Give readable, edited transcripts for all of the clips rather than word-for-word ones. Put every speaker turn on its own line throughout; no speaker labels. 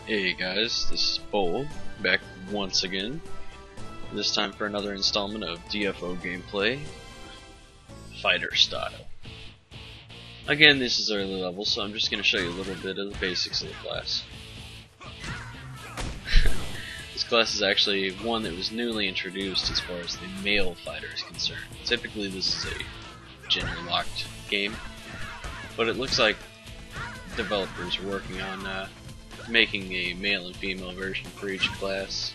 Hey guys, this is Bolg, back once again, this time for another installment of DFO gameplay, fighter style. Again, this is early level, so I'm just going to show you a little bit of the basics of the class. This class is actually one that was newly introduced as far as the male fighter is concerned. Typically this is a gender-locked game, but it looks like developers are working on making a male and female version for each class.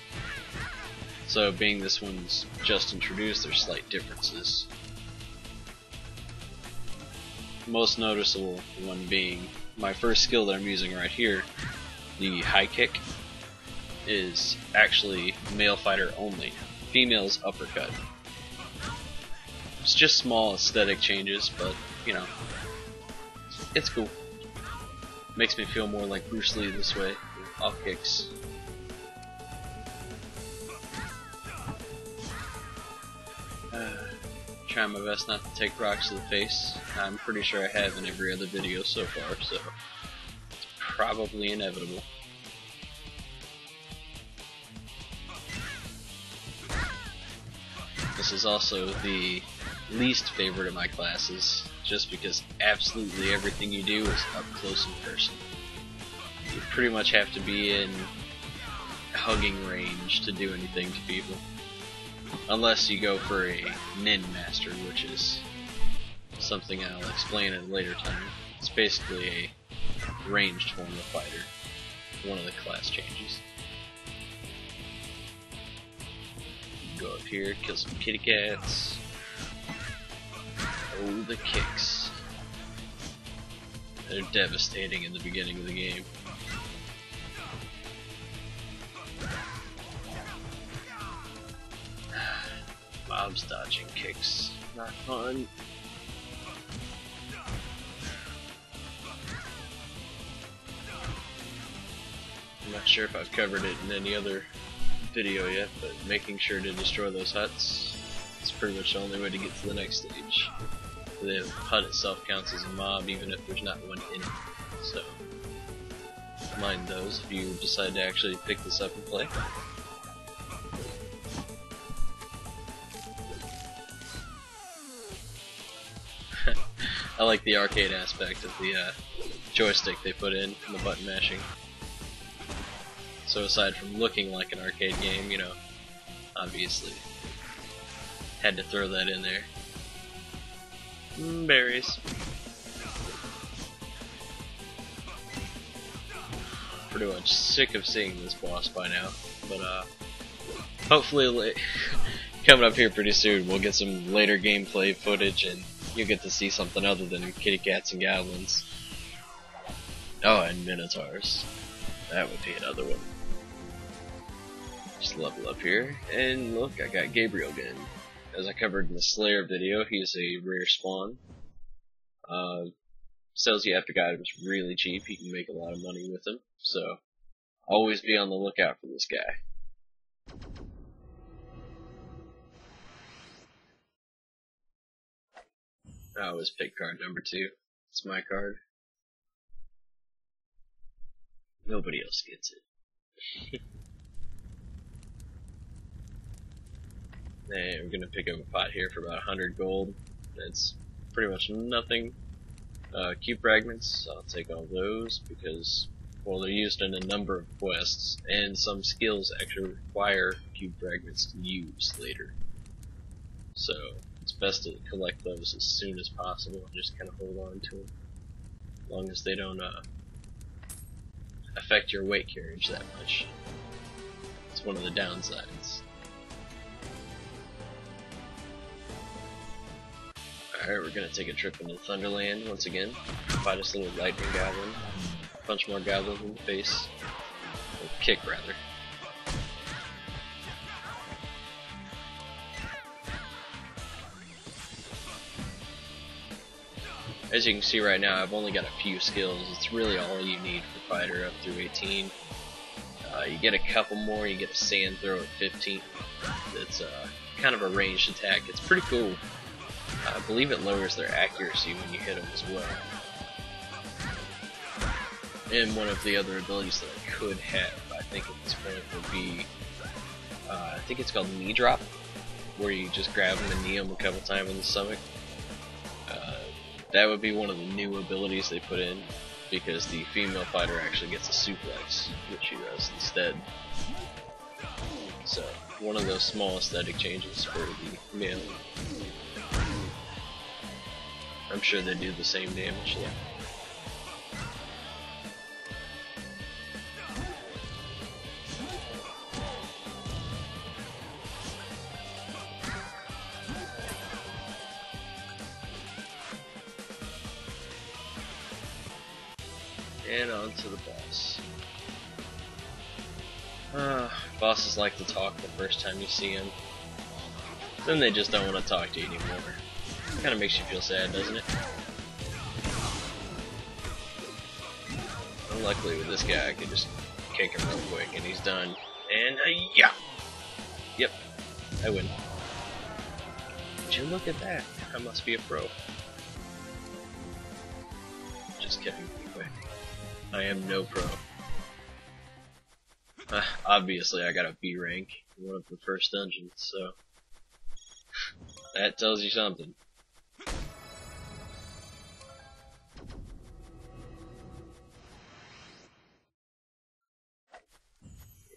So being this one's just introduced, there's slight differences. Most noticeable one being my first skill that I'm using right here, the high kick, is actually male fighter only. Female's uppercut. It's just small aesthetic changes, but you know, it's cool. Makes me feel more like Bruce Lee this way, with off kicks. Trying my best not to take rocks to the face. I'm pretty sure I have in every other video so far, so it's probably inevitable. This is also the least favorite of my classes, just because absolutely everything you do is up close and personal. You pretty much have to be in hugging range to do anything to people. Unless you go for a Nin Master, which is something I'll explain at a later time. It's basically a ranged form of fighter. One of the class changes. Go up here, kill some kitty cats. Oh, the kicks. They're devastating in the beginning of the game. Mobs dodging kicks. Not fun. I'm not sure if I've covered it in any other video yet, but making sure to destroy those huts is pretty much the only way to get to the next stage. The hut itself counts as a mob even if there's not one in it, so mind those if you decide to actually pick this up and play. I like the arcade aspect of the joystick they put in the button mashing. So aside from looking like an arcade game, you know, obviously had to throw that in there. Berries. Pretty much sick of seeing this boss by now, but hopefully coming up here pretty soon we'll get some later gameplay footage and you'll get to see something other than kitty cats and goblins. Oh, and minotaurs. That would be another one. Just level up here, and look, I got Gabriel again. As I covered in the Slayer video, he's a rare spawn. Sells you epic items really cheap, you can make a lot of money with them, so always be on the lookout for this guy. I always pick card number 2. It's my card. Nobody else gets it. And we're gonna pick up a pot here for about 100 gold. That's pretty much nothing. Cube fragments, I'll take all those because, well, they're used in a number of quests, and some skills actually require cube fragments to use later. So it's best to collect those as soon as possible and just kind of hold on to them, as long as they don't affect your weight carriage that much. It's one of the downsides. Alright, we're gonna take a trip into Thunderland once again. Fight this little lightning goblin. Punch more goblins in the face. Or kick, rather. As you can see right now, I've only got a few skills. It's really all you need for fighter up through 18. You get a couple more, you get a sand throw at 15. It's kind of a ranged attack. It's pretty cool. I believe it lowers their accuracy when you hit them as well. And one of the other abilities that I could have, I think at this point, would be, I think it's called knee drop, where you just grab him and knee him a couple times in the stomach. That would be one of the new abilities they put in, because the female fighter actually gets a suplex, which she does instead. So, one of those small aesthetic changes for the male. I'm sure they do the same damage though. And on to the boss. Bosses like to talk the first time you see him. Then they just don't want to talk to you anymore. Kinda makes you feel sad, doesn't it? Luckily with this guy I can just kick him real quick and he's done. And yeah! Yep, I win. Would you look at that? I must be a pro. Just kidding. I am no pro. Obviously I got a B rank in one of the first dungeons, so that tells you something.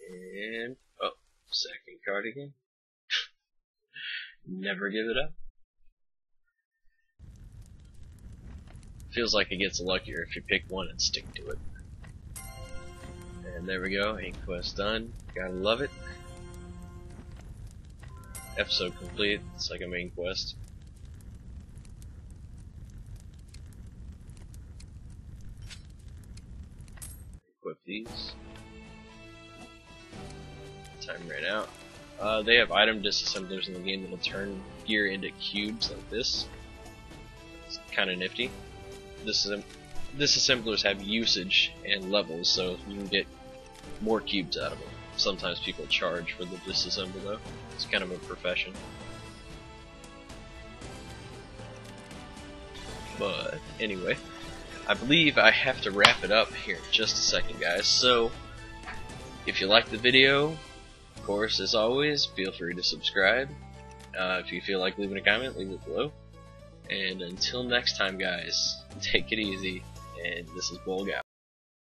And oh, second card again. Never give it up. Feels like it gets luckier if you pick one and stick to it. And there we go, 8 quests done. Gotta love it. Episode complete. It's like a main quest. Equip these. Time ran out. They have item disassemblers in the game that'll turn gear into cubes like this. It's kinda nifty. Disassemblers have usage and levels, so you can get more cubes out of them. Sometimes people charge for the disassembler though. It's kind of a profession. But anyway, I believe I have to wrap it up here in just a second, guys. So if you liked the video, of course, as always, feel free to subscribe. If you feel like leaving a comment, leave it below. And until next time, guys, take it easy, and this is Bolg out.